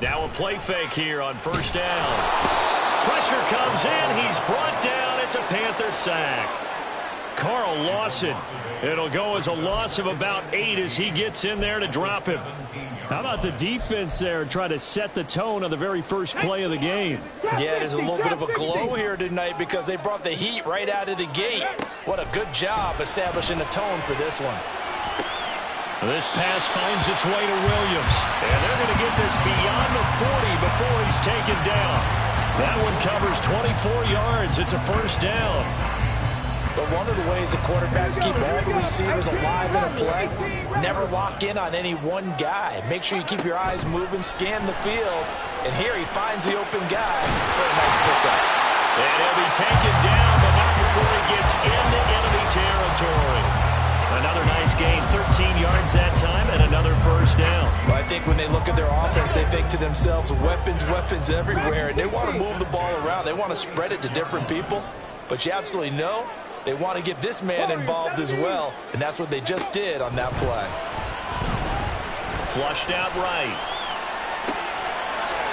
Now a play fake here on first down. Pressure comes in. He's brought down. It's a Panther sack. Carl Lawson. It'll go as a loss of about 8 as he gets in there to drop him. How about the defense there trying to set the tone on the very first play of the game? Yeah, there's a little bit of a glow here tonight because they brought the heat right out of the gate. What a good job establishing a tone for this one. This pass finds its way to Williams. And they're going to get this beyond the 40 before he's taken down. That one covers 24 yards. It's a first down. But one of the ways the quarterbacks keep all the receivers alive in a play, never lock in on any one guy. Make sure you keep your eyes moving, scan the field. And here he finds the open guy for a nice pickup. And he'll be taken down, but not before he gets into enemy territory. Another nice gain, 13 yards that time, and another first down. Well, I think when they look at their offense, they think to themselves, weapons, weapons everywhere. And they want to move the ball around. They want to spread it to different people. But you absolutely know they want to get this man involved as well. And that's what they just did on that play. Flushed out right.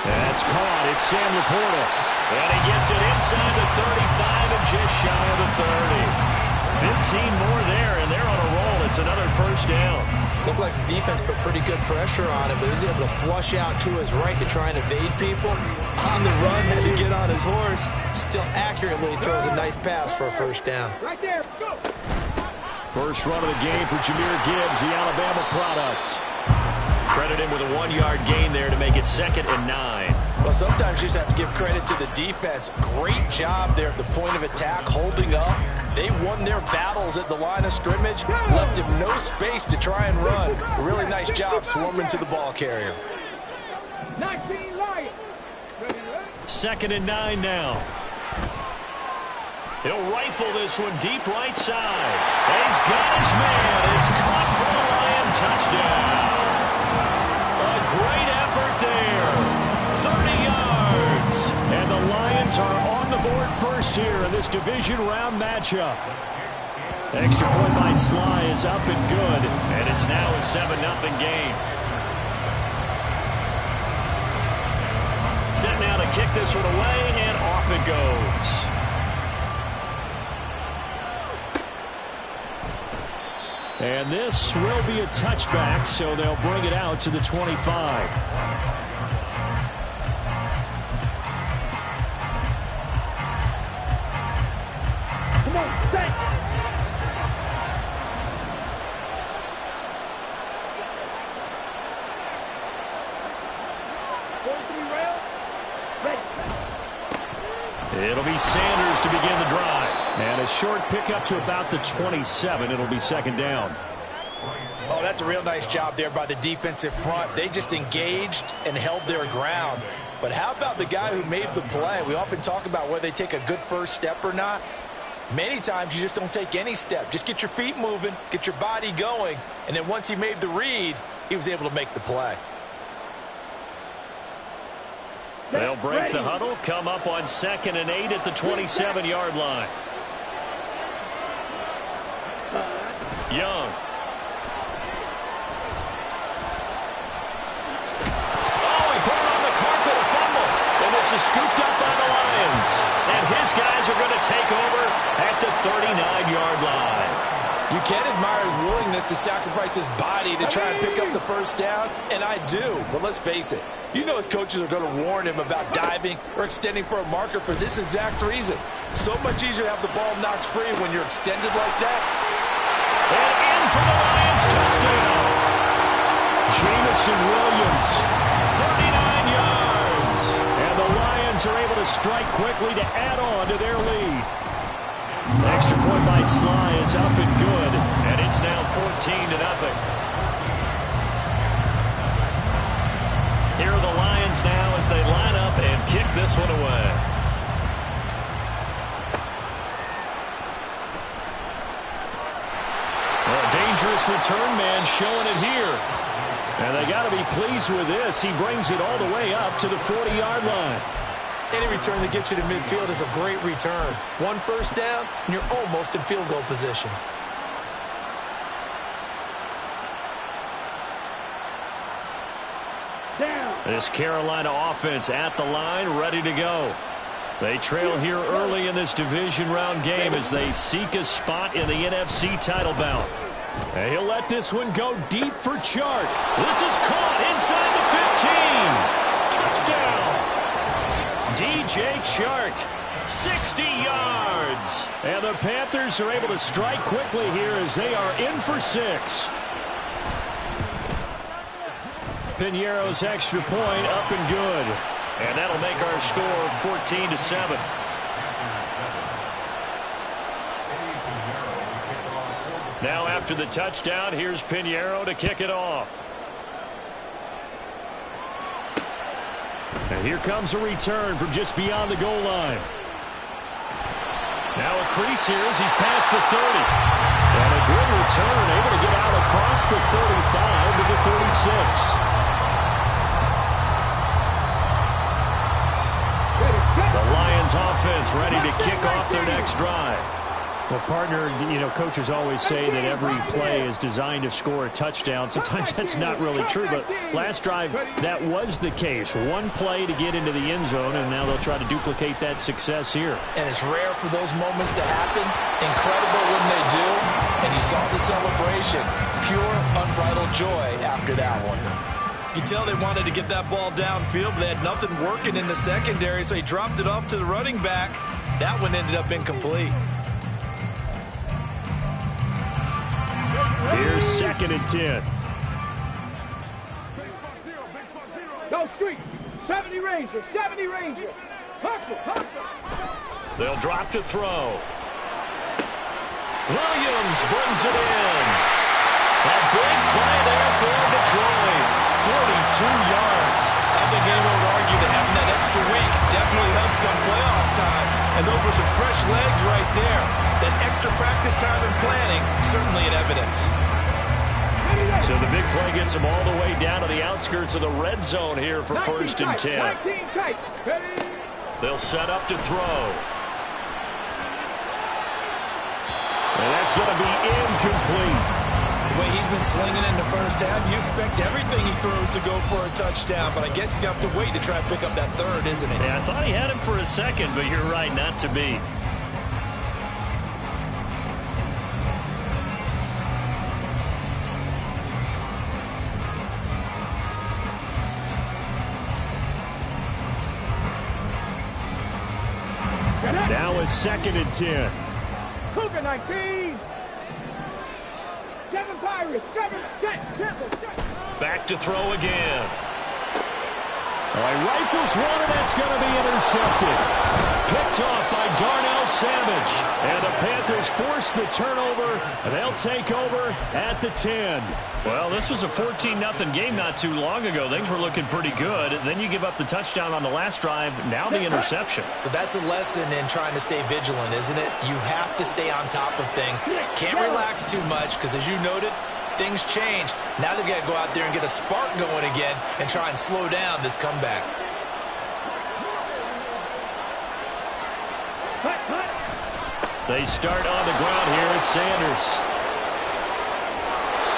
That's caught. It's Sam Laporta. And he gets it inside the 35 and just shy of the 30. 15 more there, and they're on a roll. It's another first down. Looked like the defense put pretty good pressure on him, but he's able to flush out to his right to try and evade people. On the run, had to get on his horse. Still accurately throws a nice pass for a first down. Right there, go. First run of the game for Jahmyr Gibbs, the Alabama product. Credit him with a 1-yard gain there to make it 2nd and 9. Well, sometimes you just have to give credit to the defense. Great job there at the point of attack, holding up. They won their battles at the line of scrimmage, left him no space to try and run. A really nice job swarming to the ball carrier. 19 Lions. 2nd and 9 now. He'll rifle this one deep right side. And he's got his man. It's caught for the Lion touchdown. A great effort there. 30 yards. And the Lions are on the board first here in this division round matchup. Extra point by Sly is up and good. And it's now a 7-0 game. Set now to kick this one away, and off it goes. And this will be a touchback, so they'll bring it out to the 25. Come on, set. It'll be Sanders to begin the drive. And a short pickup to about the 27. It'll be 2nd down. Oh, that's a real nice job there by the defensive front. They just engaged and held their ground. But how about the guy who made the play? We often talk about whether they take a good first step or not. Many times you just don't take any step. Just get your feet moving, get your body going, and then once he made the read, he was able to make the play. They'll break the huddle, come up on 2nd and 8 at the 27-yard line. Young. Oh, he put it on the carpet, a fumble. And this is scooped up by the Lions. And his guys are going to take over at the 39-yard line. You can admire his willingness to sacrifice his body to try and pick up the first down, and I do. But let's face it, you know his coaches are going to warn him about diving or extending for a marker for this exact reason. So much easier to have the ball knocked free when you're extended like that. And in for the Lions touchdown. Jamison Williams, 39 yards. And the Lions are able to strike quickly to add on to their lead. Extra point by Sly is up and good. And it's now 14-0. Here are the Lions now as they line up and kick this one away. A dangerous return man showing it here. And they got to be pleased with this. He brings it all the way up to the 40-yard line. Any return that gets you to midfield is a great return. One first down, and you're almost in field goal position. This Carolina offense at the line, ready to go. They trail here early in this division round game as they seek a spot in the NFC title bout. And he'll let this one go deep for Chark. This is caught inside the 15. Touchdown. DJ Chark, 60 yards. And the Panthers are able to strike quickly here as they are in for 6. Piñeiro's extra point up and good. And that'll make our score 14-7. Now after the touchdown, here's Piñeiro to kick it off. And here comes a return from just beyond the goal line. Now a crease here as he's past the 30. And a good return, able to get out across the 35 to the 36. The Lions offense ready to kick off their next drive. Well, partner, coaches always say that every play is designed to score a touchdown. Sometimes that's not really true, but last drive, that was the case. One play to get into the end zone, and now they'll try to duplicate that success here. And it's rare for those moments to happen. Incredible when they do. And you saw the celebration. Pure, unbridled joy after that one. You can tell they wanted to get that ball downfield, but they had nothing working in the secondary, so he dropped it off to the running back. That one ended up incomplete. Here's 2nd and 10. Go street. 70 Rangers. 70 Rangers. Hustle. Hustle. They'll drop to throw. Williams brings it in. A big play there for Detroit. 42 yards. I think anyone would argue that having that extra week definitely helps come playoff time. And those were some fresh legs right there. That extra practice time and planning, certainly in evidence. So the big play gets them all the way down to the outskirts of the red zone here for 1st and 10. They'll set up to throw. And that's going to be incomplete. The way he's been slinging in the first half, you expect everything he throws to go for a touchdown, but I guess he's going to have to wait to try and pick up that 3rd, isn't he? Yeah, I thought he had him for a second, but you're right, not to be. Now it's 2nd and 10. Cougar 19. 7 Pirates. 7 set. Back to throw again. All right, rifles one, and that's going to be intercepted. Picked off by Darnell Savage. And the Panthers force the turnover, and they'll take over at the 10. Well, this was a 14-0 game not too long ago. Things were looking pretty good. Then you give up the touchdown on the last drive. Now the interception. So that's a lesson in trying to stay vigilant, isn't it? You have to stay on top of things. Can't relax too much because, as you noted, things change. Now they've got to go out there and get a spark going again and try and slow down this comeback. They start on the ground here at Sanders.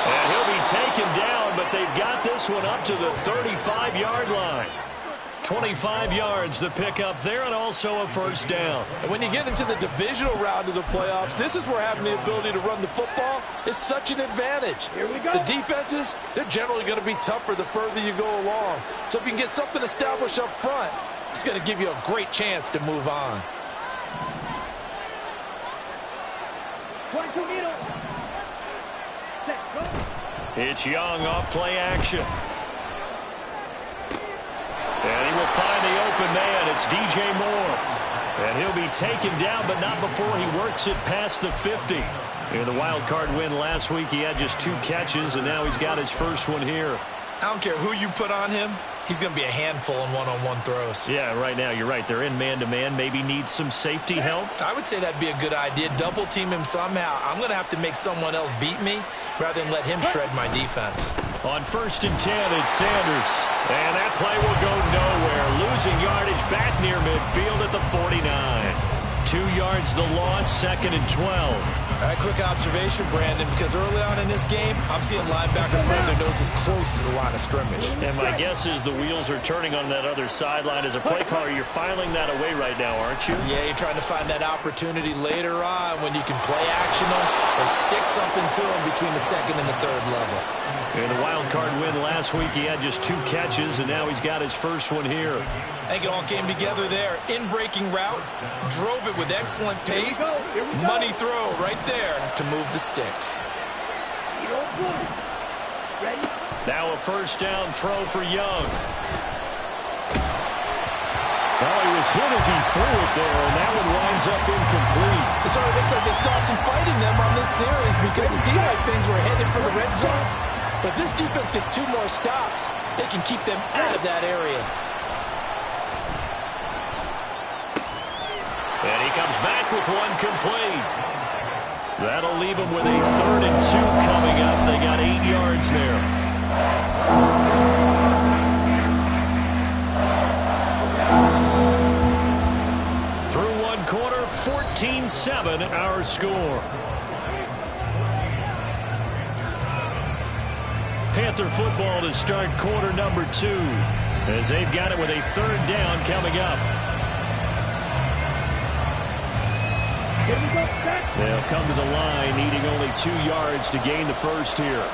And he'll be taken down, but they've got this one up to the 35-yard line. 25 yards the pickup there, and also a 1st down. And when you get into the divisional round of the playoffs, this is where having the ability to run the football is such an advantage. Here we go. The defenses, they're generally going to be tougher the further you go along. So if you can get something established up front, it's going to give you a great chance to move on. 22 middle. Set, go. It's Young off play action. And he will find the open man. It's DJ Moore. And he'll be taken down, but not before he works it past the 50. In the wild card win last week, he had just 2 catches, and now he's got his first one here. I don't care who you put on him. He's going to be a handful in one-on-one throws. Yeah, right now, you're right. They're in man-to-man. Maybe needs some safety help. I would say that'd be a good idea. Double team him somehow. I'm going to have to make someone else beat me rather than let him shred my defense. On 1st and 10, it's Sanders. And that play will go nowhere. Losing yardage back near midfield at the 49. 2 yards the loss, 2nd and 12. All right, quick observation, Brandon, because early on in this game, I'm seeing linebackers putting their noses close to the line of scrimmage. And my guess is the wheels are turning on that other sideline. As a play caller, you're filing that away right now, aren't you? Yeah, you're trying to find that opportunity later on when you can play action them or stick something to them between the 2nd and the 3rd level. In the wild card win last week, he had just 2 catches, and now he's got his first one here. I think it all came together there. In-breaking route, drove it with excellent pace. Money throw right there to move the sticks. Now a first down throw for Young. Well, he was hit as he threw it there, and that one winds up incomplete. It sort of looks like they still have some fight in them on this series because it seemed like things were headed for the red zone. But this defense gets 2 more stops. They can keep them out of that area. And he comes back with one complete. That'll leave him with a 3rd and 2 coming up. They got 8 yards there. Through 1 quarter, 14-7 our score. Panther football to start quarter number 2 as they've got it with a 3rd down coming up. They'll come to the line needing only 2 yards to gain the first here.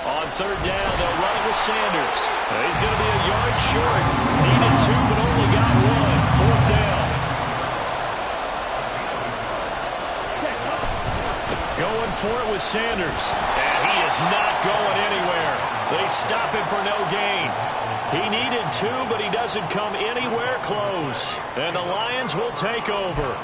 On 3rd down, they'll run it with Sanders. He's going to be a yard short. Needed 2, but only got 1. 4th down. Going for it with Sanders. And he is not going anywhere. They stop him for no gain. He needed 2, but he doesn't come anywhere close. And the Lions will take over.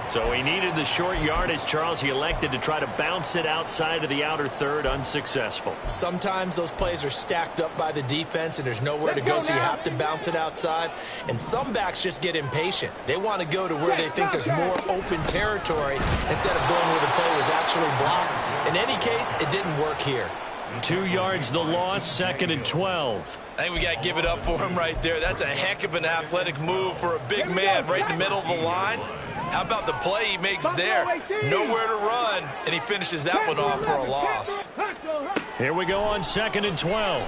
So he needed the short yardage, Charles. He elected to try to bounce it outside of the outer 3rd, unsuccessful. Sometimes those plays are stacked up by the defense and there's nowhere to go, so you have to bounce it outside. And some backs just get impatient. They want to go to where they think there's more open territory instead of going where the play was actually blocked. In any case, it didn't work here. 2 yards the loss, 2nd and 12. I think we got to give it up for him right there. That's a heck of an athletic move for a big man right in the middle of the line. How about the play he makes there? Nowhere to run, and he finishes that one off for a loss. Here we go on 2nd and 12.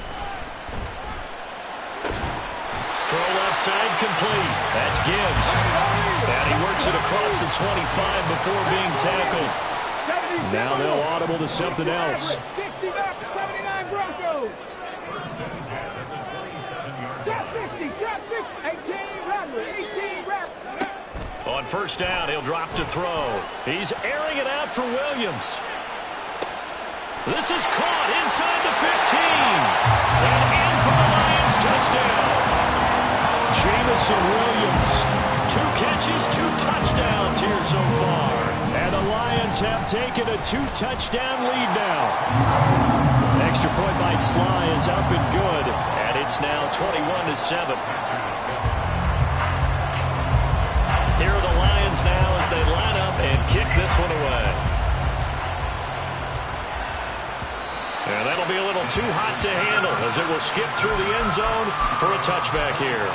Throw left side complete. That's Gibbs. And he works it across the 25 before being tackled. Now they'll audible to something else. 79 Broncos. Shot 60, shot 60, 18 Raptors, 18 Raptors. On 1st down, he'll drop to throw. He's airing it out for Williams. This is caught inside the 15. And in for the Lions touchdown. Jamison Williams. 2 catches, 2 touchdowns here so far. And the Lions have taken a 2-touchdown lead now. Extra point by Sly is up and good. And it's now 21-7. Here are the Lions now as they line up and kick this one away. And that'll be a little too hot to handle as it will skip through the end zone for a touchback here.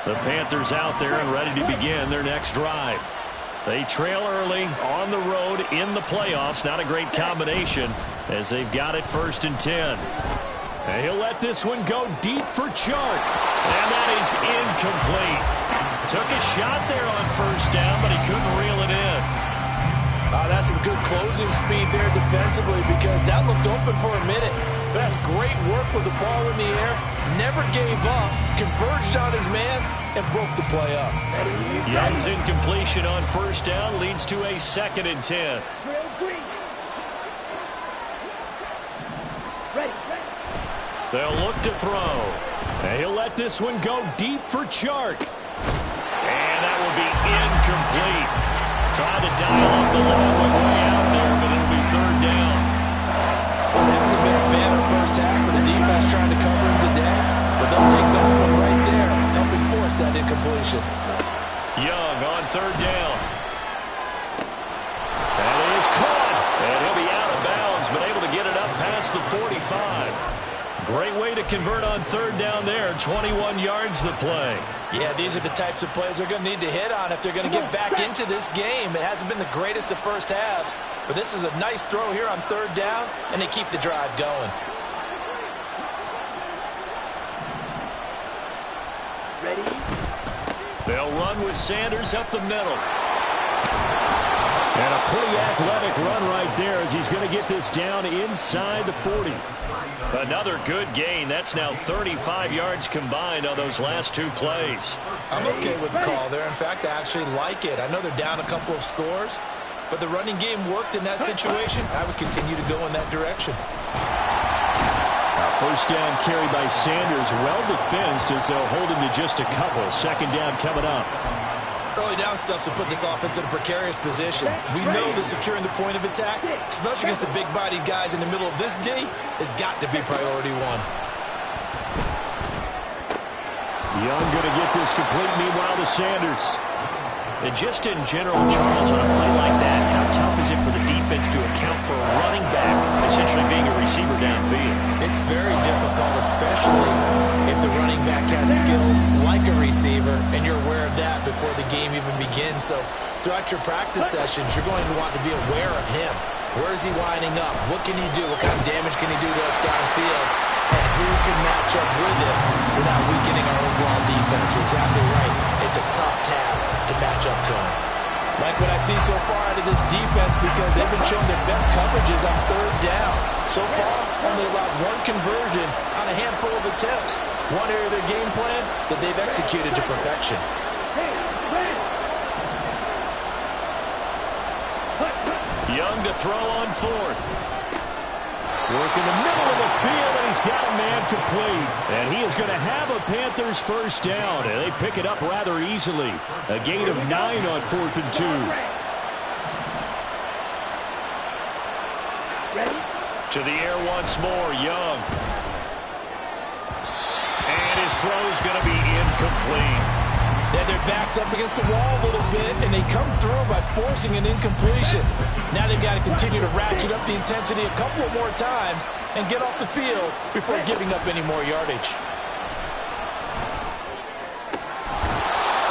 The Panthers out there and ready to begin their next drive. They trail early on the road in the playoffs. Not a great combination as they've got it 1st and 10. And he'll let this one go deep for Chark. And that is incomplete. Took a shot there on 1st down, but he couldn't reel it in. That's some good closing speed there defensively because that looked open for a minute. But that's great work with the ball in the air. Never gave up. Converged on his man and broke the play up. Young's incompletion on 1st down leads to a 2nd and 10. They'll look to throw. And he'll let this one go deep for Chark. And that will be incomplete. Trying to dial up the long way out there, but it'll be 3rd down. Well, that hasn't been a banner first half with the defense trying to cover him today. But they'll take the one right there, helping force that incompletion. Young on third down. That is caught. And he'll be out of bounds, but able to get it up past the 45. Great way to convert on third down there. 21 yards the play. Yeah, these are the types of plays they're going to need to hit on if they're going to get back into this game. It hasn't been the greatest of first halves, but this is a nice throw here on third down, and they keep the drive going. Ready? They'll run with Sanders up the middle. And a pretty athletic run right there as he's going to get this down inside the 40. Another good gain. That's now 35 yards combined on those last two plays. I'm okay with the call there. In fact, I actually like it. I know they're down a couple of scores, but the running game worked in that situation. I would continue to go in that direction. First down carry by Sanders. Well defensed as they'll hold him to just a couple. Second down coming up. Early down stuff to put this offense in a precarious position. We know that securing the point of attack, especially against the big-bodied guys in the middle of this D, has got to be priority one. Young going to get this complete, meanwhile to Sanders. And just in general, Charles, on a play like that, how tough is it for the defense to account for a running back essentially being a receiver downfield? It's very difficult, especially if the running back has skills like a receiver, and you're aware of that before the game even begins. So throughout your practice sessions, you're going to want to be aware of him. Where is he lining up? What can he do? What kind of damage can he do to us downfield? And who can match up with him without weakening our overall defense? You're exactly right. It's a tough task to match up to him. Like what I see so far out of this defense, because they've been showing their best coverages on third down. So far, only allowed one conversion on a handful of attempts. One area of their game plan that they've executed to perfection. Young to throw on fourth. Work in the middle of the field, and he's got a man complete. And he is going to have a Panthers first down, and they pick it up rather easily. A gain of 9 on 4th and 2. To the air once more, Young. And his throw is going to be incomplete. They had their backs up against the wall a little bit, and they come through by forcing an incompletion. Now they've got to continue to ratchet up the intensity a couple of more times and get off the field before giving up any more yardage.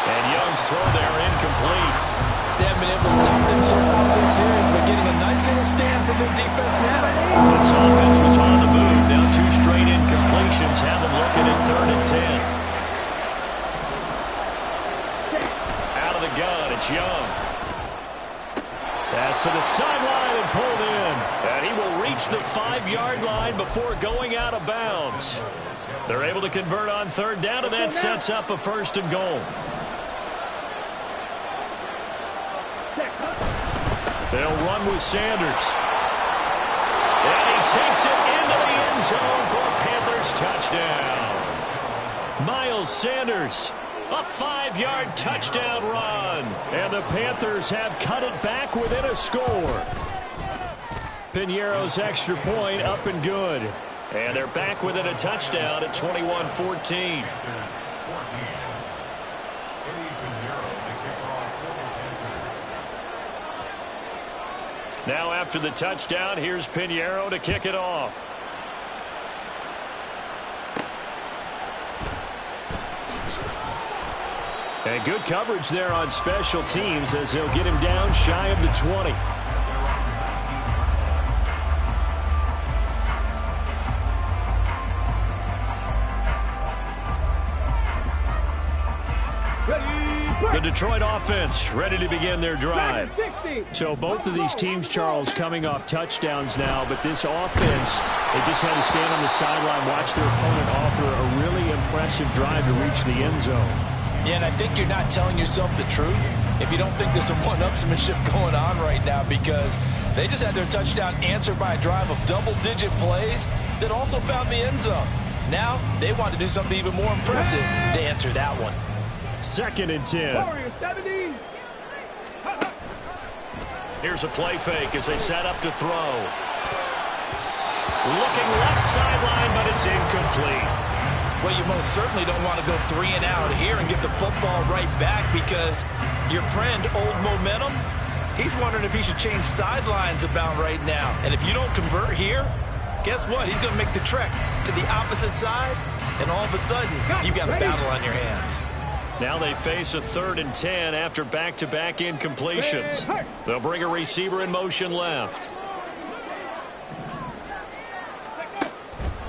And Young's throw there incomplete. They haven't been able to stop them so far this series, but getting a nice little stand from their defense now. This offense was on the move. Now 2 straight incompletions have them looking at 3rd and 10. Gun, it's Young. Pass to the sideline and pulled in. And he will reach the 5-yard line before going out of bounds. They're able to convert on third down, and that sets up a 1st and goal. They'll run with Sanders. And he takes it into the end zone for a Panthers touchdown. Miles Sanders. A 5-yard touchdown run. And the Panthers have cut it back within a score. Piñeiro's extra point up and good. And they're back within a touchdown at 21-14. Now after the touchdown, here's Piñeiro to kick it off. And good coverage there on special teams as they'll get him down shy of the 20. The Detroit offense ready to begin their drive. So both of these teams, Charles, coming off touchdowns now, but this offense, they just had to stand on the sideline, watch their opponent offer a really impressive drive to reach the end zone. Yeah, and I think you're not telling yourself the truth if you don't think there's some one-upsmanship going on right now, because they just had their touchdown answered by a drive of double-digit plays that also found the end zone. Now they want to do something even more impressive to answer that one. 2nd and 10. Here's a play fake as they set up to throw. Looking left sideline, but it's incomplete. Well, you most certainly don't want to go 3 and out here and get the football right back, because your friend, Old Momentum, he's wondering if he should change sidelines about right now. And if you don't convert here, guess what? He's going to make the trek to the opposite side, and all of a sudden, you've got a battle on your hands. Now they face a 3rd and 10 after back-to-back incompletions. They'll bring a receiver in motion left.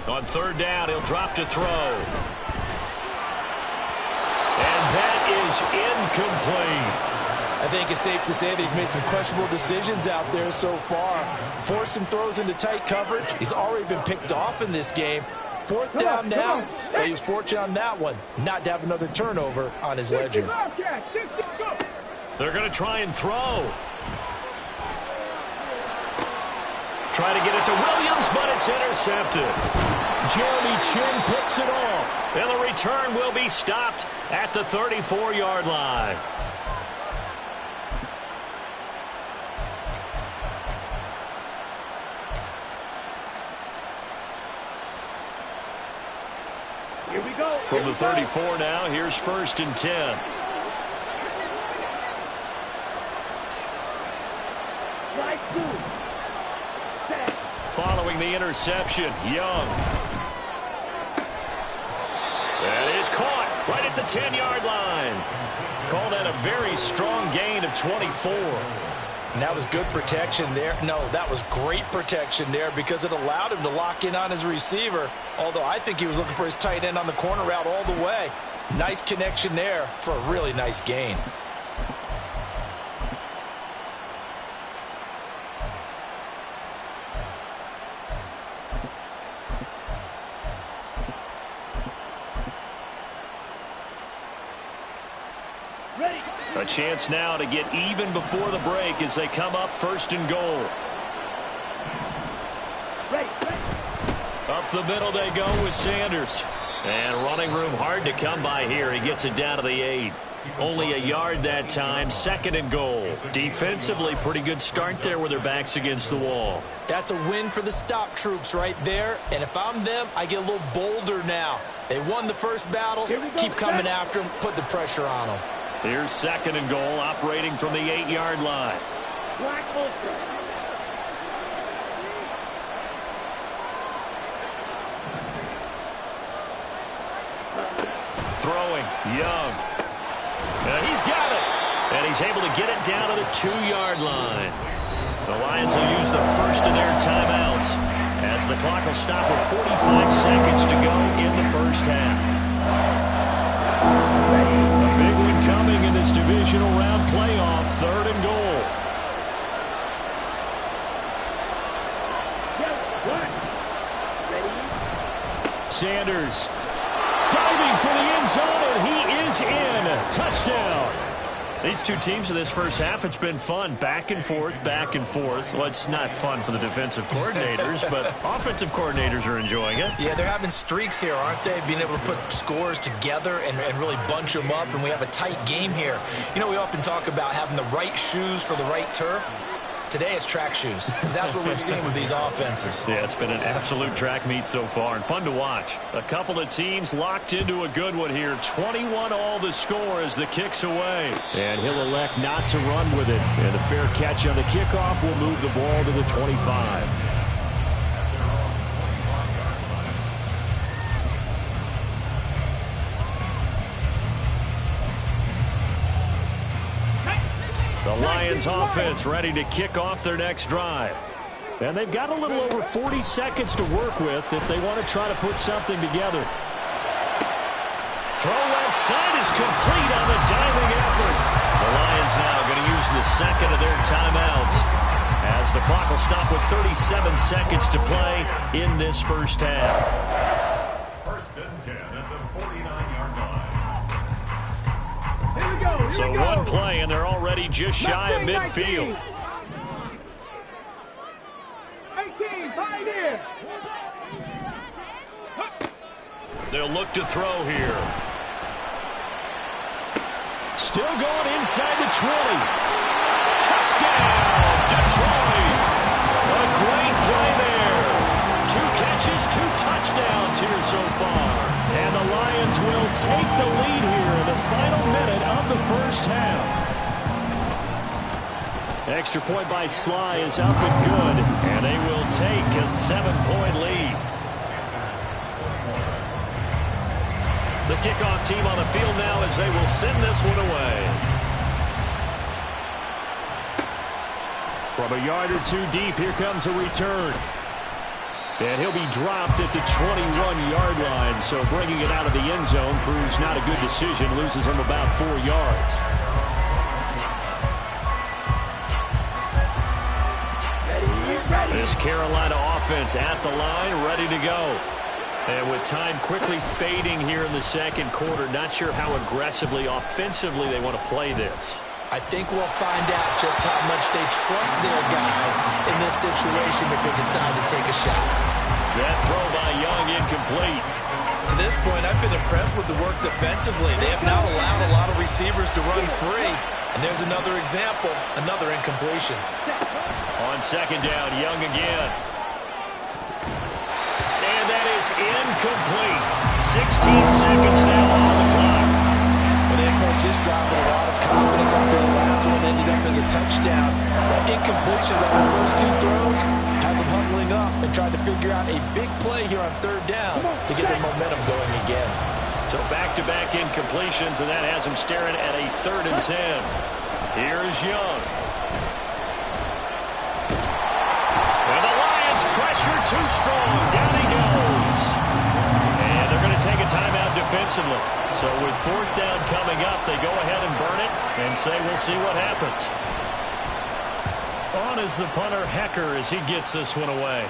On 3rd down, he'll drop to throw. And that is incomplete. I think it's safe to say that he's made some questionable decisions out there so far. Forced some throws into tight coverage. He's already been picked off in this game. 4th down now, but he was fortunate on that one not to have another turnover on his ledger. They're going to try and throw. Try to get it to Williams, but it's intercepted. Jeremy Chin picks it off. And the return will be stopped at the 34-yard line. Here we go. From the 34 now, here's 1st and 10. Following the interception, Young. That is caught right at the 10-yard line. Called that a very strong gain of 24. And that was good protection there. No, that was great protection there, because it allowed him to lock in on his receiver, although I think he was looking for his tight end on the corner route all the way. Nice connection there for a really nice gain. A chance now to get even before the break as they come up 1st and goal. Up the middle they go with Sanders. And running room hard to come by here. He gets it down to the 8. Only a yard that time. 2nd and goal. Defensively, pretty good start there with their backs against the wall. That's a win for the stop troops right there. And if I'm them, I get a little bolder now. They won the first battle. Keep coming after them. Put the pressure on them. Here's 2nd and goal, operating from the 8-yard line. Throwing, Young. He's got it. And he's able to get it down to the 2-yard line. The Lions will use the first of their timeouts as the clock will stop with 45 seconds to go in the first half. A big one coming in this divisional round playoff. 3rd and goal. Sanders diving for the end zone, and he is in. Touchdown. These two teams in this first half, it's been fun. Back and forth, back and forth. Well, it's not fun for the defensive coordinators, but offensive coordinators are enjoying it. Yeah, they're having streaks here, aren't they? Being able to put scores together and really bunch them up, and we have a tight game here. You know, we often talk about having the right shoes for the right turf. Today it's track shoes. That's what we've seen with these offenses. Yeah, it's been an absolute track meet so far and fun to watch. A couple of teams locked into a good one here. 21-all the score as the kick's away. And he'll elect not to run with it. And a fair catch on the kickoff will move the ball to the 25. The Lions offense ready to kick off their next drive. And they've got a little over 40 seconds to work with if they want to try to put something together. Throw left side is complete on the diving effort. The Lions now going to use the second of their timeouts as the clock will stop with 37 seconds to play in this first half. 1st and 10 at the 49-yard line. Here we go. So one play, and they're already just shy of midfield. 18, pioneer. They'll look to throw here. Still going inside the 20. Touchdown, Detroit. A great play there. 2 catches, 2 touchdowns here so far. And the the first half. Extra point by Sly is up and good, and they will take a 7-point lead. The kickoff team on the field now as they will send this one away. From a yard or two deep, here comes a return. And he'll be dropped at the 21-yard line, so bringing it out of the end zone proves not a good decision. Loses him about 4 yards. This Carolina offense at the line, ready to go. And with time quickly fading here in the second quarter, not sure how aggressively, offensively they want to play this. I think we'll find out just how much they trust their guys in this situation if they decide to take a shot. That throw by Young incomplete. To this point, I've been impressed with the work defensively. They have not allowed a lot of receivers to run free. And there's another example, another incompletion. On second down, Young again. And that is incomplete. 16 seconds now on the clock. Well, they approached this drive with a lot of confidence after the last one ended up as a touchdown. But incompletions on the first 2 throws has them huddling up and trying to figure out a big play here on third down to get their momentum going again. So back-to-back incompletions, and that has them staring at a 3rd and 10. Here's Young. And the Lions pressure too strong. Down he goes. And they're going to take a timeout defensively. So with 4th down coming up, they go ahead and burn it and say we'll see what happens. On is the punter Hecker as he gets this one away.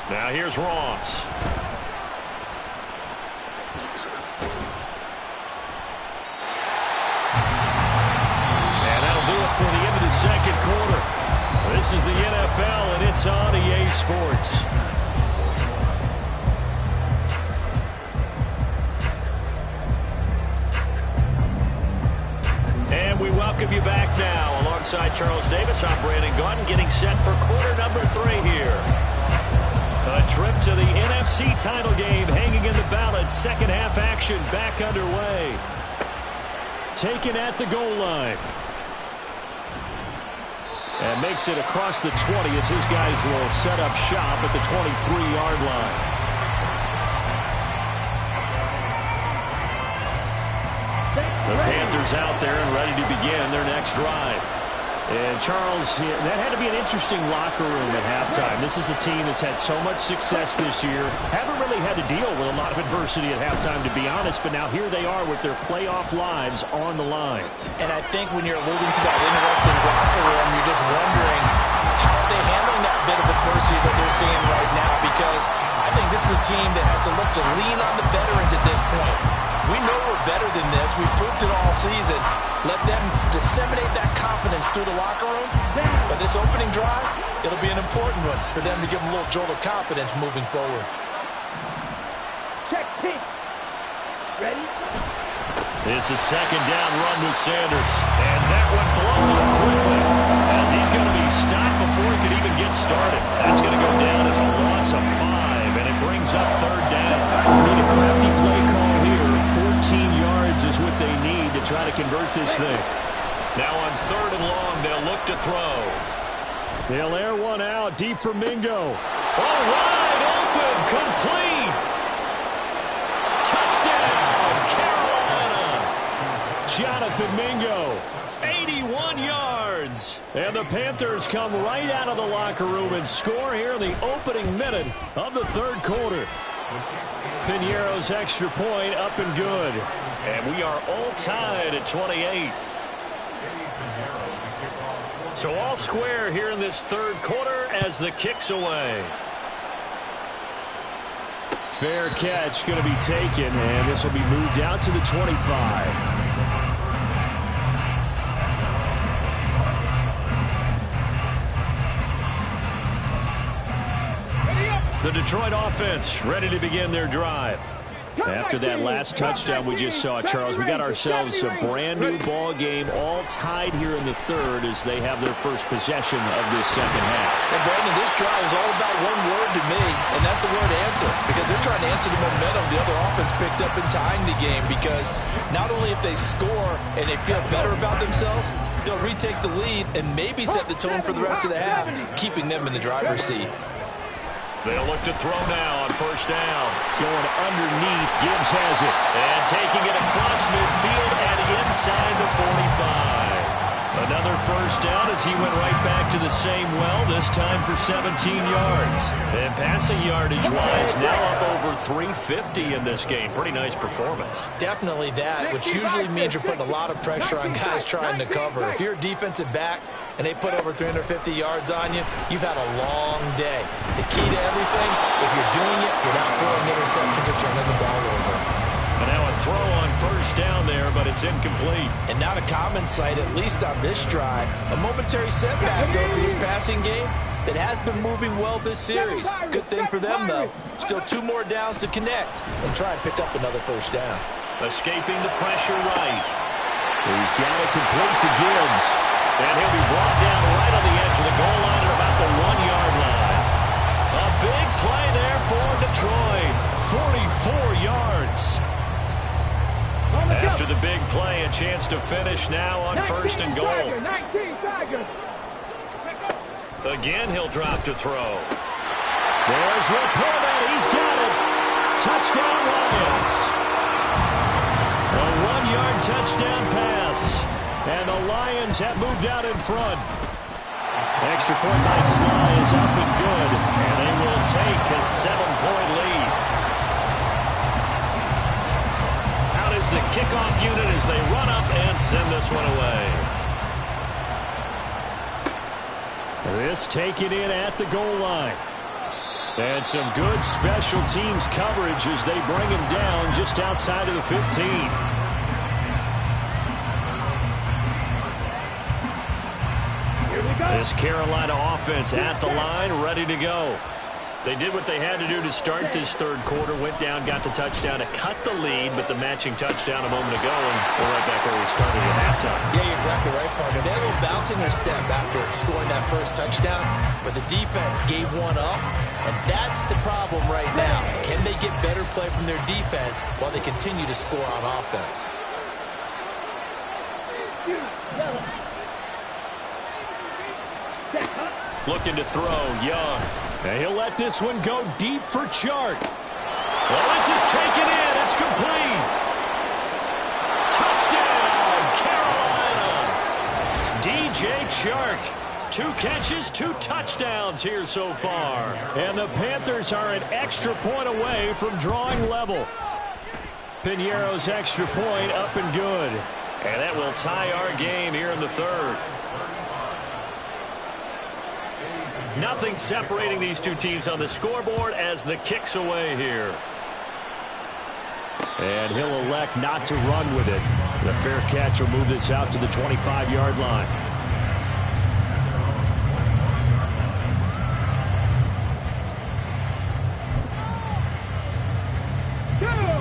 Now here's Ross. And that'll do it for the end of the second quarter. This is the NFL, and it's on EA Sports. And we welcome you back now. Alongside Charles Davis, I'm Brandon Gaudin, getting set for quarter number 3 here. A trip to the NFC title game hanging in the balance. Second half action back underway. Taken at the goal line. And makes it across the 20 as his guys will set up shop at the 23-yard line. The Panthers out there and ready to begin their next drive. And Charles, that had to be an interesting locker room at halftime. This is a team that's had so much success this year. Haven't really had to deal with a lot of adversity at halftime, to be honest. But now here they are with their playoff lives on the line. And I think when you're alluding to that interesting locker room, you're just wondering how are they handling that bit of adversity that they're seeing right now. Because I think this is a team that has to look to lean on the veterans at this point. We know we're better than this. We've proved it all season. Let them disseminate that confidence through the locker room. But this opening drive, it'll be an important one for them to give them a little jolt of confidence moving forward. Check team. Ready? It's a second down run with Sanders. And that one blown up quickly as he's going to be stopped before he could even get started. That's going to go down as a loss of 5, and it brings up third down. Need a crafty play call here. 14 yards is what they need to try to convert this thing. Now on 3rd and long, they'll look to throw. They'll air one out deep for Mingo. Oh, wide open, complete. Touchdown, Carolina. Jonathan Mingo, 81 yards. And the Panthers come right out of the locker room and score here in the opening minute of the 3rd quarter. Piñeiro's extra point up and good. And we are all tied at 28. So all square here in this 3rd quarter as the kick's away. Fair catch going to be taken, and this will be moved out to the 25. The Detroit offense ready to begin their drive. After that last touchdown we just saw, Charles, we got ourselves a brand new ball game, all tied here in the third as they have their first possession of this second half. And Brandon, this drive is all about one word to me, and that's the word answer, because they're trying to answer the momentum the other offense picked up in tying the game, because not only if they score and they feel better about themselves, they'll retake the lead and maybe set the tone for the rest of the half, keeping them in the driver's seat. They'll look to throw now on first down. Going underneath, Gibbs has it. And taking it across midfield and inside the 45. Another first down as he went right back to the same well, this time for 17 yards. And passing yardage-wise, now up over 350 in this game. Pretty nice performance. Definitely that, which usually means you're putting a lot of pressure on guys trying to cover. If you're a defensive back and they put over 350 yards on you, you've had a long day. The key to everything, if you're doing it without throwing interceptions or turning the ball over. And now a throw on first down there, but it's incomplete. And not a common sight, at least on this drive. A momentary setback, though, for this passing game that has been moving well this series. Good thing for them, though. Still 2 more downs to connect and try and pick up another first down. Escaping the pressure right. He's got it complete to Gibbs. And he'll be brought down right on the edge of the goal line at about the 1-yard line. A big play there for Detroit. 44 yards. After the big play, a chance to finish now on first and goal. Again, he'll drop to throw. There's Laporta. He's got it. Touchdown, Lions. A 1-yard touchdown pass. And the Lions have moved out in front. Extra point by Sly is up and good. And they will take a 7-point lead. Out is the kickoff unit as they run up and send this one away. This taken in at the goal line. And some good special teams coverage as they bring him down just outside of the 15. This Carolina offense at the line, ready to go. They did what they had to do to start this third quarter, went down, got the touchdown to cut the lead, but the matching touchdown a moment ago, and we're right back where we started at halftime. Yeah, you're exactly right, partner. They had a little bounce in their step after scoring that first touchdown, but the defense gave one up, and that's the problem right now. Can they get better play from their defense while they continue to score on offense? Looking to throw, Young. And he'll let this one go deep for Chark. Well, this is taken in. It's complete. Touchdown, Carolina. DJ Chark. 2 catches, 2 touchdowns here so far. And the Panthers are an extra point away from drawing level. Piñeiro's extra point up and good. And that will tie our game here in the third. Nothing separating these two teams on the scoreboard as the kick's away here. And he'll elect not to run with it. The fair catch will move this out to the 25-yard line.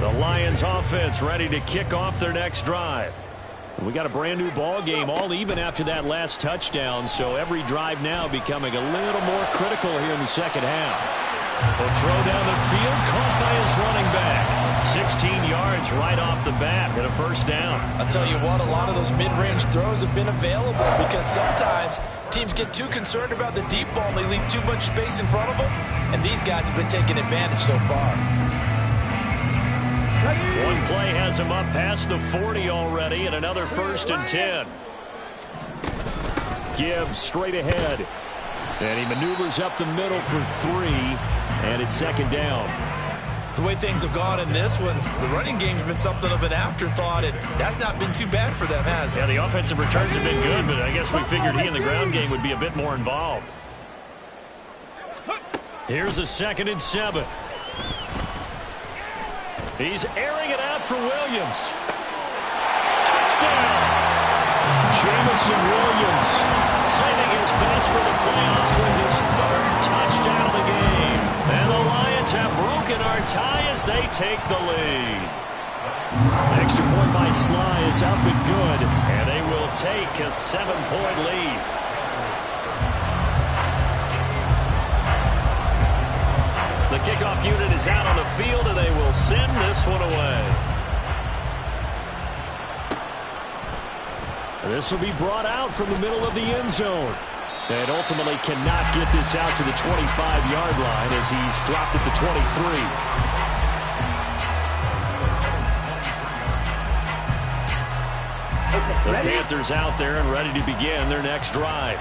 The Lions offense ready to kick off their next drive. We got a brand new ball game, all even after that last touchdown, so every drive now becoming a little more critical here in the second half. The throw down the field caught by his running back. 16 yards right off the bat with a first down. I'll tell you what, a lot of those mid-range throws have been available because sometimes teams get too concerned about the deep ball and they leave too much space in front of them, and these guys have been taking advantage so far. One play has him up past the 40 already, and another 1st and 10. Gibbs straight ahead. And he maneuvers up the middle for 3, and it's 2nd down. The way things have gone in this one, the running game's been something of an afterthought, and that's not been too bad for them, has it? Yeah, the offensive returns have been good, but I guess we figured he in the ground game would be a bit more involved. Here's a 2nd and 7. He's airing it out for Williams. Touchdown! Jamison Williams saving his best for the playoffs with his 3rd touchdown of the game. And the Lions have broken our tie as they take the lead. Extra point by Sly is up and good, and they will take a 7-point lead. The kickoff unit is out on the field, and they will send this one away. This will be brought out from the middle of the end zone. And ultimately cannot get this out to the 25-yard line as he's dropped at the 23. The Panthers out there and ready to begin their next drive.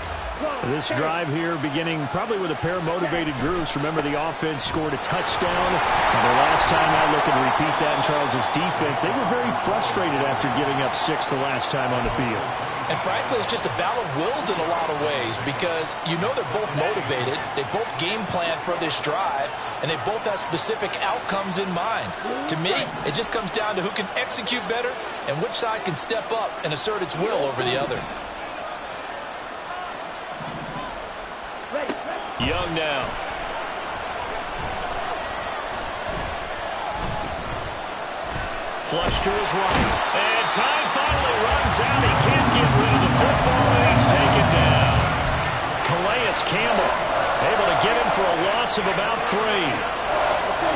This drive here beginning probably with a pair of motivated groups. Remember, the offense scored a touchdown. And the last time I look and repeat that in Charles's defense, they were very frustrated after giving up 6 the last time on the field. And frankly, it's just a battle of wills in a lot of ways because you know they're both motivated. They both game plan for this drive, and they both have specific outcomes in mind. To me, it just comes down to who can execute better and which side can step up and assert its will over the other. Young now. Flush to his right. And time finally runs out. He can't get rid of the football, and he's taken down. Calais Campbell able to get him for a loss of about 3.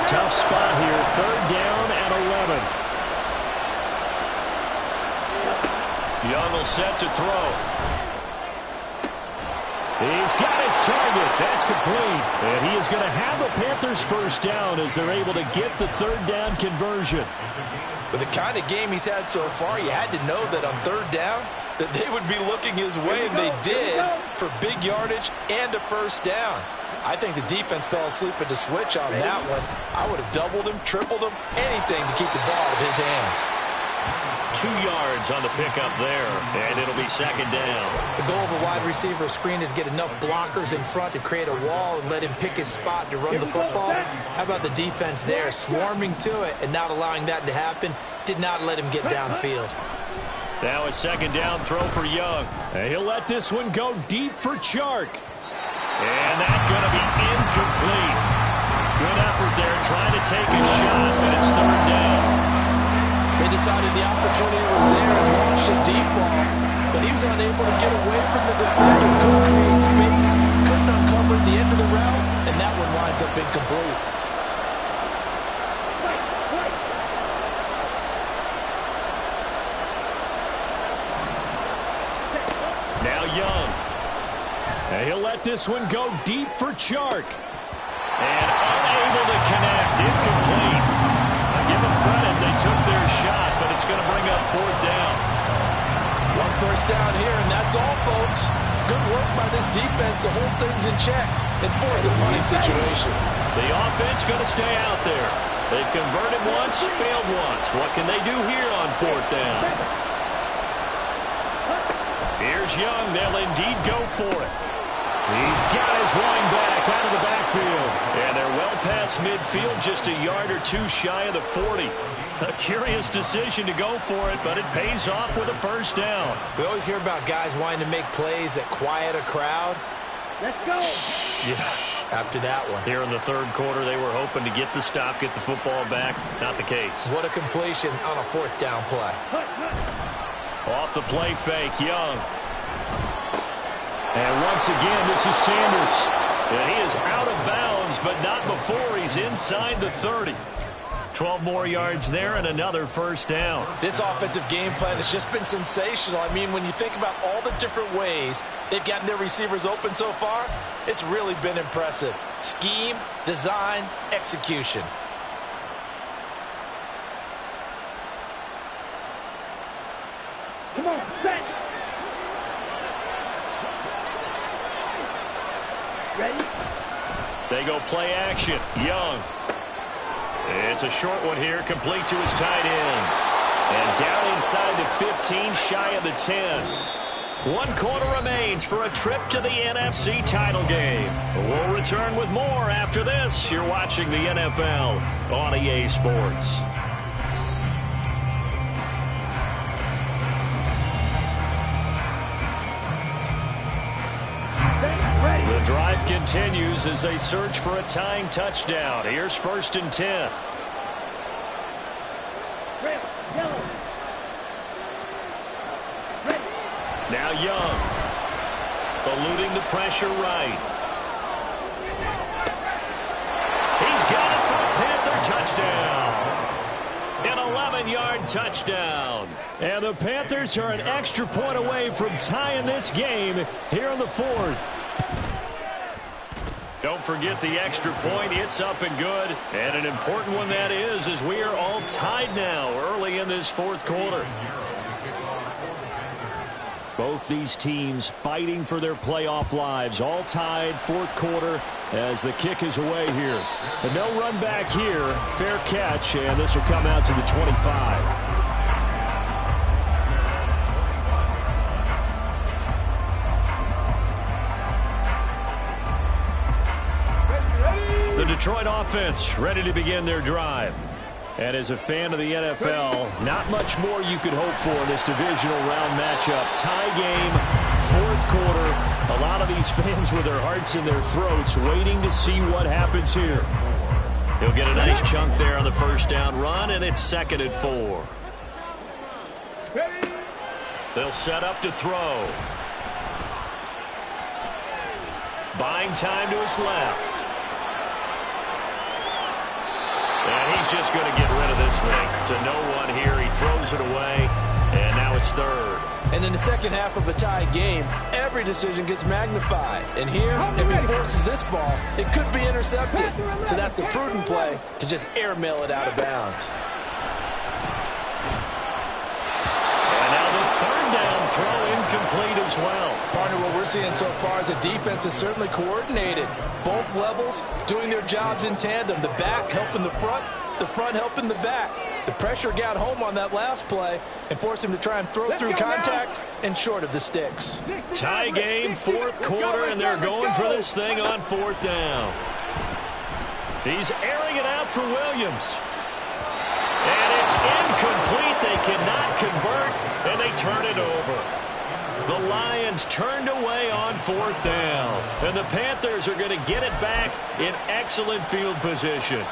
Tough spot here. 3rd down and 11. Young will set to throw. He's got his target. That's complete. And he is going to have a Panthers first down as they're able to get the 3rd down conversion. With the kind of game he's had so far, you had to know that on 3rd down that they would be looking his way, and they did, for big yardage and a first down. I think the defense fell asleep at the switch on that one. I would have doubled him, tripled him, anything to keep the ball out of his hands. 2 yards on the pickup there, and it'll be 2nd down. The goal of a wide receiver screen is get enough blockers in front to create a wall and let him pick his spot to run the football. How about the defense there, swarming to it and not allowing that to happen? Did not let him get downfield. Now a 2nd down throw for Young. And he'll let this one go deep for Chark. And that's going to be incomplete. Good effort there trying to take a shot, but it's 3rd down. They decided the opportunity was there and launched a deep ball, but he was unable to get away from the defender, couldn't create space, couldn't uncover the end of the route, and that one winds up incomplete. Now Young. And he'll let this one go deep for Chark. And unable to connect, incomplete. Give them credit, they took their shot, but it's going to bring up 4th down. 1 first down here, and that's all, folks. Good work by this defense to hold things in check and force a punting situation. The offense going to stay out there. They've converted once, failed once. What can they do here on 4th down? Here's Young. They'll indeed go for it. He's got his running back out of the backfield. And they're well past midfield, just a yard or 2 shy of the 40. A curious decision to go for it, but it pays off with a first down. We always hear about guys wanting to make plays that quiet a crowd. Let's go. Yeah. After that one. Here in the 3rd quarter, they were hoping to get the stop, get the football back. Not the case. What a completion on a 4th down play. Off the play fake, Young. And once again, this is Sanders. And he is out of bounds, but not before he's inside the 30. 12 more yards there and another first down. This offensive game plan has just been sensational. I mean, when you think about all the different ways they've gotten their receivers open so far, it's really been impressive. Scheme, design, execution. Come on, set. Ready? They go play action. Young. It's a short one here, complete to his tight end. And down inside the 15, shy of the 10. 1 quarter remains for a trip to the NFC title game. We'll return with more after this. You're watching the NFL on EA Sports. The drive continues as they search for a tying touchdown. Here's 1st and 10. Eluding the pressure right. He's got it for a Panther touchdown. An 11-yard touchdown. And the Panthers are an extra point away from tying this game here in the fourth. Don't forget the extra point. It's up and good. And an important one that is, as we are all tied now early in this fourth quarter. Both these teams fighting for their playoff lives. All tied fourth quarter as the kick is away here. And they'll run back here. Fair catch, and this will come out to the 25. The Detroit offense ready to begin their drive. And as a fan of the NFL, not much more you could hope for in this divisional round matchup. Tie game, fourth quarter. A lot of these fans with their hearts in their throats waiting to see what happens here. He'll get a nice chunk there on the first down run, and it's 2nd and 4. They'll set up to throw. Buying time to his left. And he's just going to get rid of this thing to no one here. He throws it away, and now it's 3rd. And in the second half of a tied game, every decision gets magnified. And here, if he forces this ball, it could be intercepted. So that's the prudent play to just airmail it out of bounds. And now the 3rd down throw incomplete as well. Partner, what we're seeing so far is the defense is certainly coordinated. Both levels doing their jobs in tandem. The back helping the front helping the back. The pressure got home on that last play and forced him to try and throw through contact and short of the sticks. Tie game, fourth quarter, and they're going for this thing on 4th down. He's airing it out for Williams. And it's incomplete. They cannot convert, and they turn it over. The Lions turned away on 4th down. And the Panthers are going to get it back in excellent field position.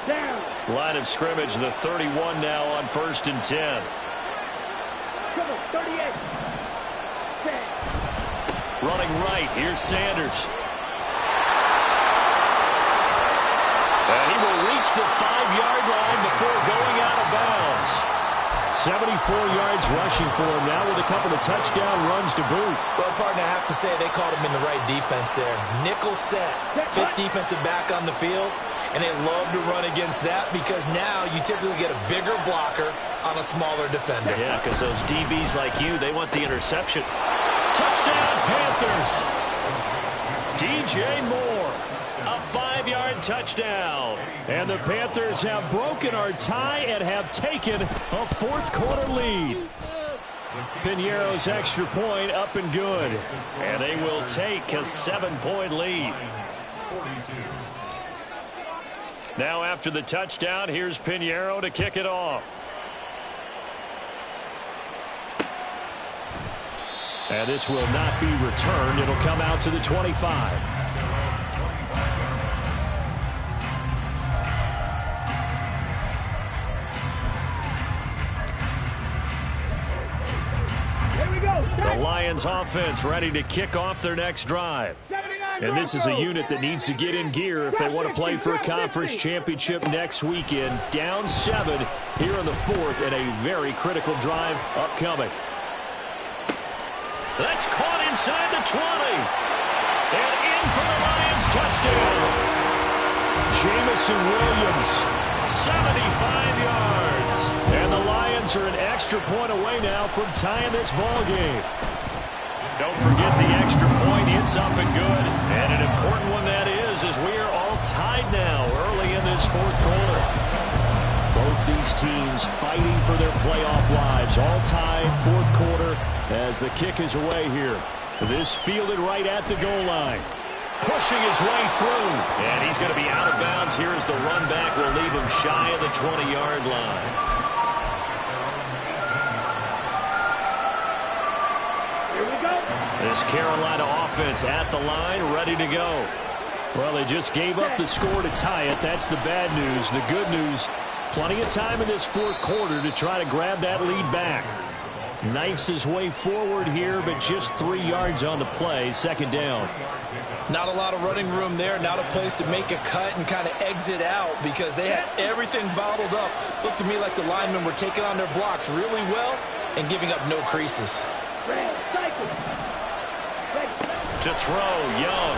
Down. Line of scrimmage, the 31 now on 1st and 10. Come on, 38. Set. Running right, here's Sanders. And he will reach the 5-yard line before going out of bounds. 74 yards rushing for him now with a couple of touchdown runs to boot. Well, partner, I have to say they called him in the right defense there. Nickel set, 5th defensive back on the field, and they love to run against that because now you typically get a bigger blocker on a smaller defender. Yeah, because those DBs like you, they want the interception. Touchdown, Panthers! DJ Moore. A 5-yard touchdown. And the Panthers have broken our tie and have taken a fourth quarter lead. Piñeiro's extra point up and good. And they will take a 7-point lead. Now after the touchdown, here's Piñeiro to kick it off. And this will not be returned. It'll come out to the 25. The Lions offense ready to kick off their next drive. And this is a unit that needs to get in gear if they want to play for a conference championship next weekend. Down 7 here in the fourth and a very critical drive upcoming. That's caught inside the 20. And in for the Lions touchdown. Jamison Williams, 75 yards. And the Lions are an extra point away now from tying this ball game. Don't forget the extra point. It's up and good. And an important one that is, as we are all tied now early in this fourth quarter. Both these teams fighting for their playoff lives. All tied fourth quarter as the kick is away here. This fielded right at the goal line. Pushing his way through. And he's going to be out of bounds here as the run back will leave him shy of the 20-yard line. This Carolina offense at the line, ready to go. Well, they just gave up the score to tie it. That's the bad news. The good news, Plenty of time in this fourth quarter to try to grab that lead back. Knifes his way forward here, but just 3 yards on the play. Second down. Not a lot of running room there. Not a place to make a cut and kind of exit out because they had everything bottled up. Looked to me like the linemen were taking on their blocks really well and giving up no creases. To throw, Young.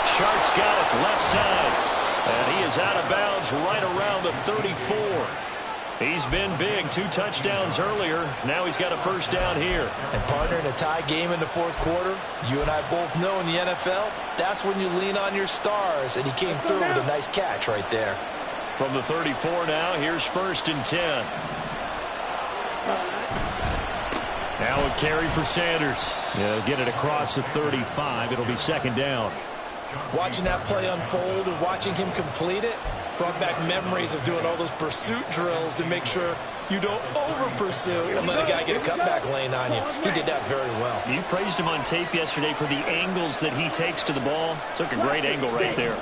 Sharp's got it left side. And he is out of bounds right around the 34. He's been big. 2 touchdowns earlier. Now he's got a first down here. And partner, in a tie game in the fourth quarter, you and I both know in the NFL, that's when you lean on your stars. And he came through with a nice catch right there. From the 34 now, here's 1st and 10. Now a carry for Sanders. He'll get it across the 35. It'll be 2nd down. Watching that play unfold and watching him complete it brought back memories of doing all those pursuit drills to make sure you don't over-pursue and let a guy get a cutback lane on you. He did that very well. You praised him on tape yesterday for the angles that he takes to the ball. Took a great angle right there.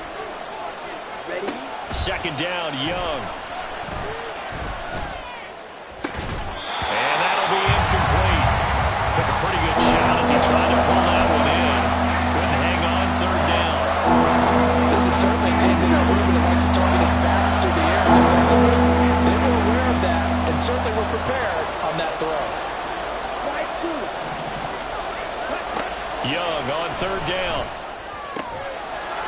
2nd down, Young. And that'll be incomplete. Took a pretty good shot as he tried to pull that one in. Couldn't hang on. 3rd down. This is certainly a team that has proven it likes to target its backs through the air defensively. They were aware of that and certainly were prepared on that throw. Young on 3rd down.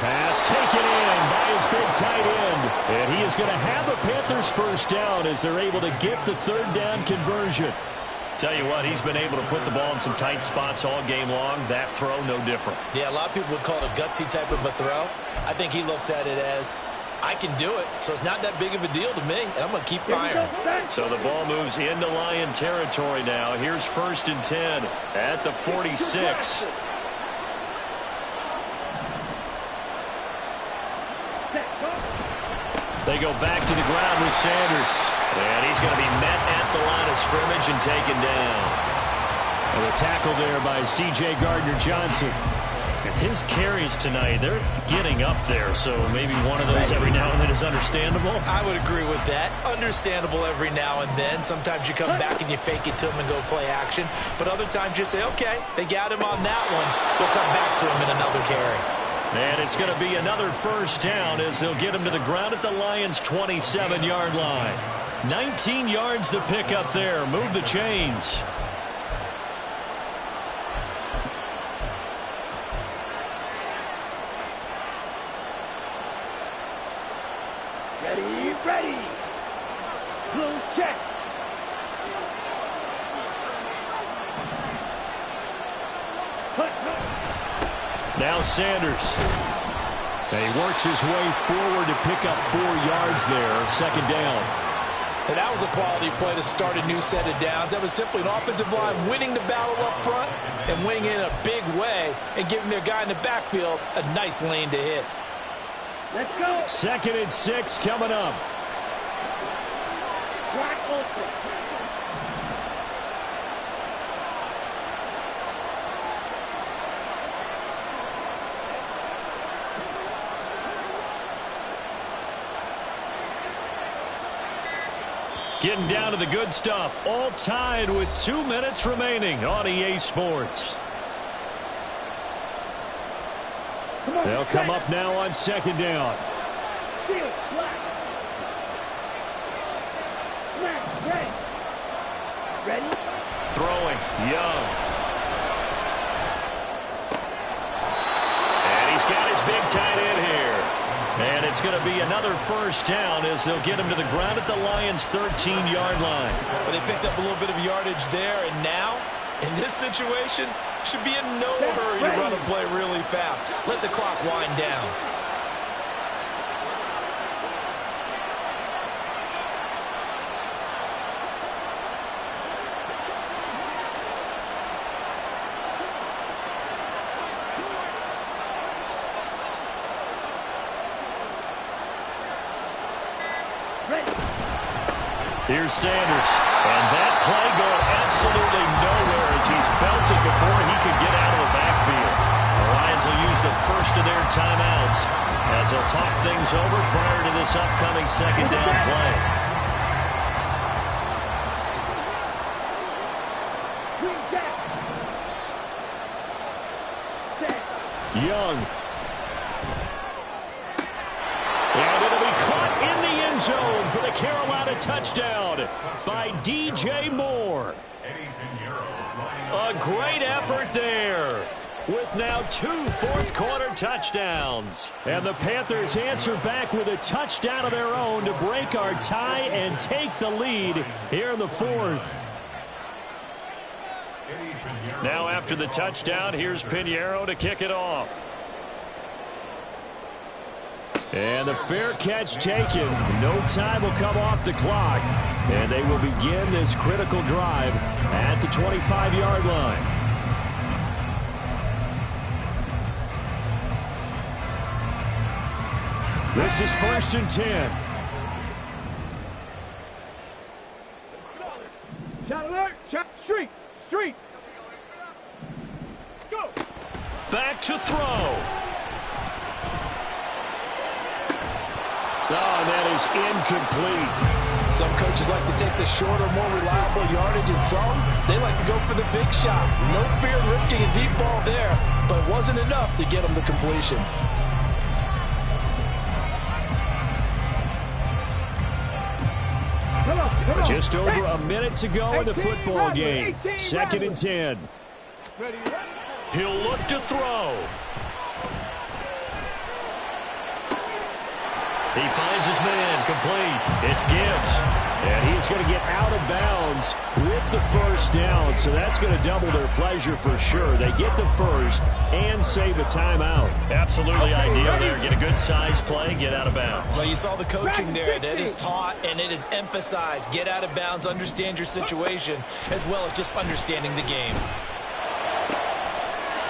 Pass taken in by his big tight end. And he is going to have a Panthers first down as they're able to get the 3rd down conversion. Tell you what, he's been able to put the ball in some tight spots all game long. That throw, no different. Yeah, a lot of people would call it a gutsy type of a throw. I think he looks at it as, I can do it, so it's not that big of a deal to me, and I'm going to keep firing. So the ball moves into Lion territory now. Here's 1st and 10 at the 46. They go back to the ground with Sanders. And he's going to be met at the line of scrimmage and taken down. And a tackle there by C.J. Gardner-Johnson. And his carries tonight, they're getting up there. So maybe one of those every now and then is understandable. I would agree with that. Understandable every now and then. Sometimes you come back and you fake it to him and go play action. But other times you say, okay, they got him on that one. We'll come back to him in another carry. And it's going to be another first down as they'll get him to the ground at the Lions' 27-yard line. 19 yards to pick up there. Move the chains. Ready. Blue check. Now Sanders. And he works his way forward to pick up 4 yards there. 2nd down. And that was a quality play to start a new set of downs. That was simply an offensive line winning the battle up front and winning in a big way and giving their guy in the backfield a nice lane to hit. Let's go. 2nd and 6 coming up. Black open. Getting down to the good stuff. All tied with 2 minutes remaining on EA Sports. They'll come up now on 2nd down. Ready? Throwing. Young. And he's got his big tight end here. And it's going to be another first down as they'll get him to the ground at the Lions' 13-yard line. But they picked up a little bit of yardage there, and now, in this situation, should be in no hurry to run a play really fast. Let the clock wind down. Here's Sanders. And that play going absolutely nowhere as he's belted before he could get out of the backfield. Lions will use the first of their timeouts as they'll talk things over prior to this upcoming second down play. Young. And it'll be caught in the end zone for the Carolina touchdown by DJ Moore. A great effort there, with now 2 fourth-quarter touchdowns. And the Panthers answer back with a touchdown of their own to break our tie and take the lead here in the fourth. Now after the touchdown, here's Pinheiro to kick it off. And the fair catch taken. No time will come off the clock. And they will begin this critical drive at the 25-yard line. This is 1st and 10. Shot alert. Shot. Street. Street. Go. Back to throw. Oh, and that is incomplete. Some coaches like to take the shorter, more reliable yardage, and some, they like to go for the big shot. No fear in risking a deep ball there, but it wasn't enough to get them the completion. Just over a minute to go in the football game. 2nd and 10. He'll look to throw. He finds his man, complete. It's Gibbs. And he's going to get out of bounds with the first down, so that's going to double their pleasure for sure. They get the first and save a timeout. Absolutely ideal there. Get a good size play, get out of bounds. Well, you saw the coaching there. That is taught and it is emphasized. Get out of bounds, understand your situation, as well as just understanding the game.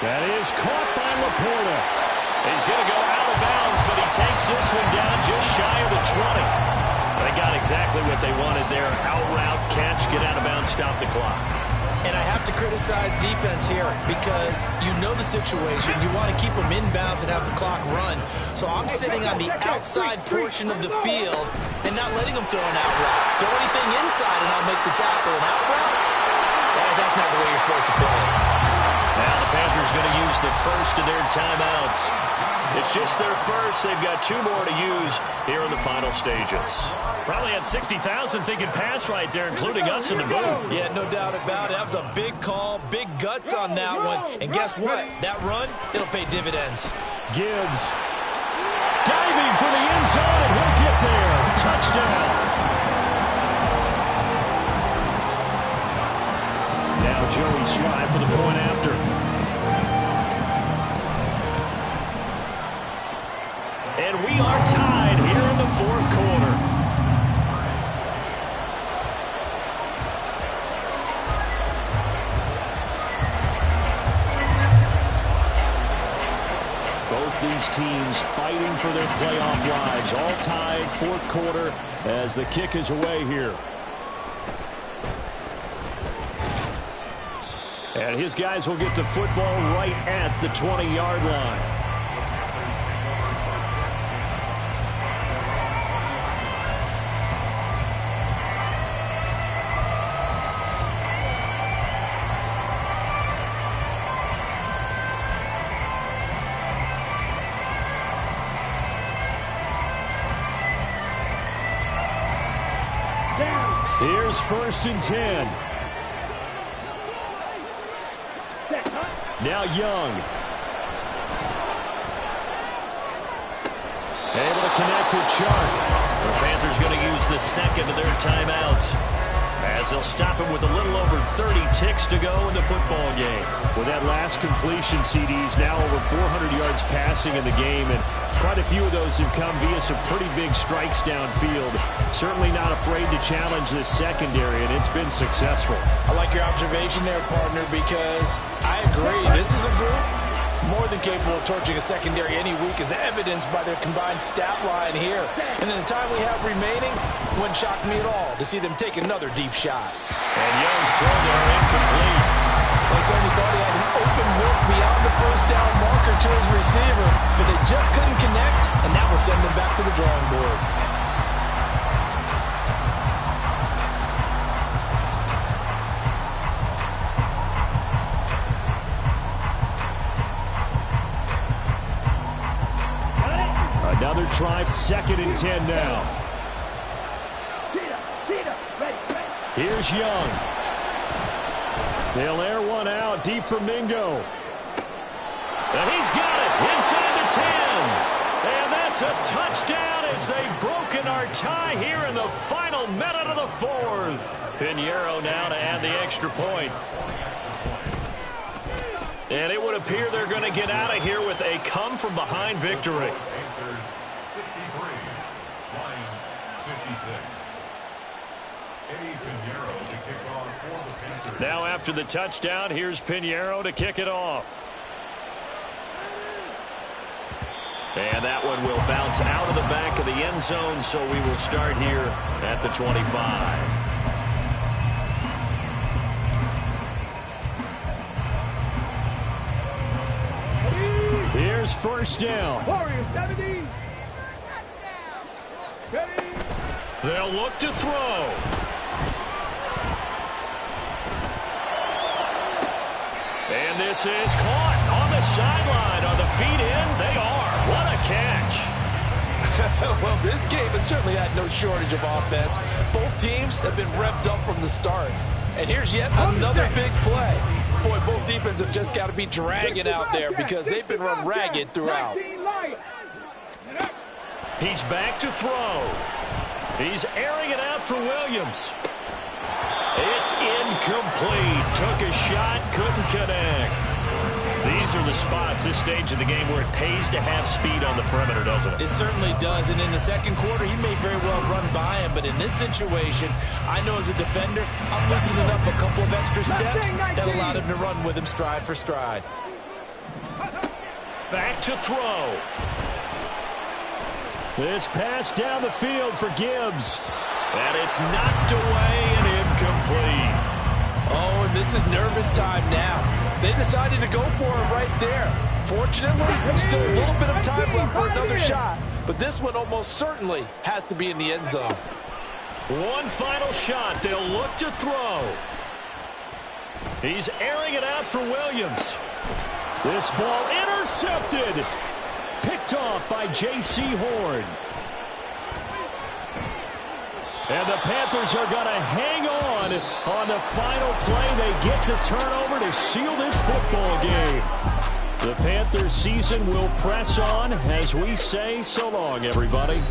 That is caught by Laporta. He's going to go out of bounds, but he takes this one down just shy of the 20. They got exactly what they wanted there. Out route, catch, get out of bounds, stop the clock. And I have to criticize defense here because you know the situation. You want to keep them inbounds and have the clock run. So I'm sitting on the outside portion of the field and not letting them throw an out route. Throw anything inside and I'll make the tackle. An out route? That's not the way you're supposed to play it. Now the Panthers going to use the first of their timeouts. It's just their first. They've got 2 more to use here in the final stages. Probably had 60,000 thinking pass right there, including us in the booth. Yeah, no doubt about it. That was a big call, big guts on that one. And guess what? That run, it'll pay dividends. Gibbs diving for the end zone, and he'll get there. Touchdown. Now Joey Strive for the point after. And we are tied here in the fourth quarter. Both these teams fighting for their playoff lives. All tied, fourth quarter, as the kick is away here. And his guys will get the football right at the 20-yard line. Here's 1st and 10. Now Young. Able to connect with Chark. The Panthers going to use the second of their timeouts, as they'll stop him with a little over 30 ticks to go in the football game. With that last completion, CDs now over 400 yards passing in the game, and quite a few of those have come via some pretty big strikes downfield. Certainly not afraid to challenge this secondary, and it's been successful. I like your observation there, partner, because I agree. This is a group more than capable of torching a secondary any week, as evidenced by their combined stat line here. And in the time we have remaining, wouldn't shock me at all to see them take another deep shot. And Young's throw there incomplete. They certainly thought he had an open look beyond the first down marker to his receiver, but they just couldn't connect, and that will send them back to the drawing board. Another try, 2nd and 10 now. Here's Young. They'll air one out deep for Mingo. And he's got it inside the 10. And that's a touchdown as they've broken our tie here in the final minute of the 4th. Pinheiro now to add the extra point. And it would appear they're going to get out of here with a come-from-behind victory. 63, Lions 56. Pinheiro to kick off for the Panthers. Now after the touchdown, here's Pinheiro to kick it off. And that one will bounce out of the back of the end zone, so we will start here at the 25. Here's first down. Warriors 70. Ready. They'll look to throw. And this is caught on the sideline. Are the feet in? They are. What a catch. Well, this game has certainly had no shortage of offense. Both teams have been revved up from the start. And here's yet another big play. Boy, both defenses have just got to be dragging out there because they've been run ragged throughout. He's back to throw. He's airing it out for Williams. It's incomplete. Took a shot, couldn't connect. These are the spots, this stage of the game, where it pays to have speed on the perimeter, doesn't it? It certainly does, and in the second quarter, he may very well run by him, but in this situation, I know as a defender, I'm loosening up a couple of extra steps that allowed him to run with him stride for stride. Back to throw. This pass down the field for Gibbs. And it's knocked away and incomplete. Oh, and this is nervous time now. They decided to go for it right there. Fortunately, still a little bit of time left for another shot, but this one almost certainly has to be in the end zone. One final shot. They'll look to throw. He's airing it out for Williams. This ball intercepted. Picked off by J.C. Horn. And the Panthers are going to hang on the final play. They get the turnover to seal this football game. The Panthers season will press on as we say so long, everybody.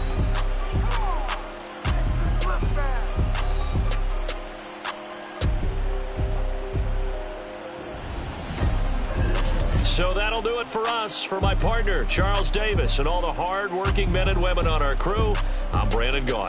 So that'll do it for us. For my partner, Charles Davis, and all the hard-working men and women on our crew, I'm Brandon Gaudin.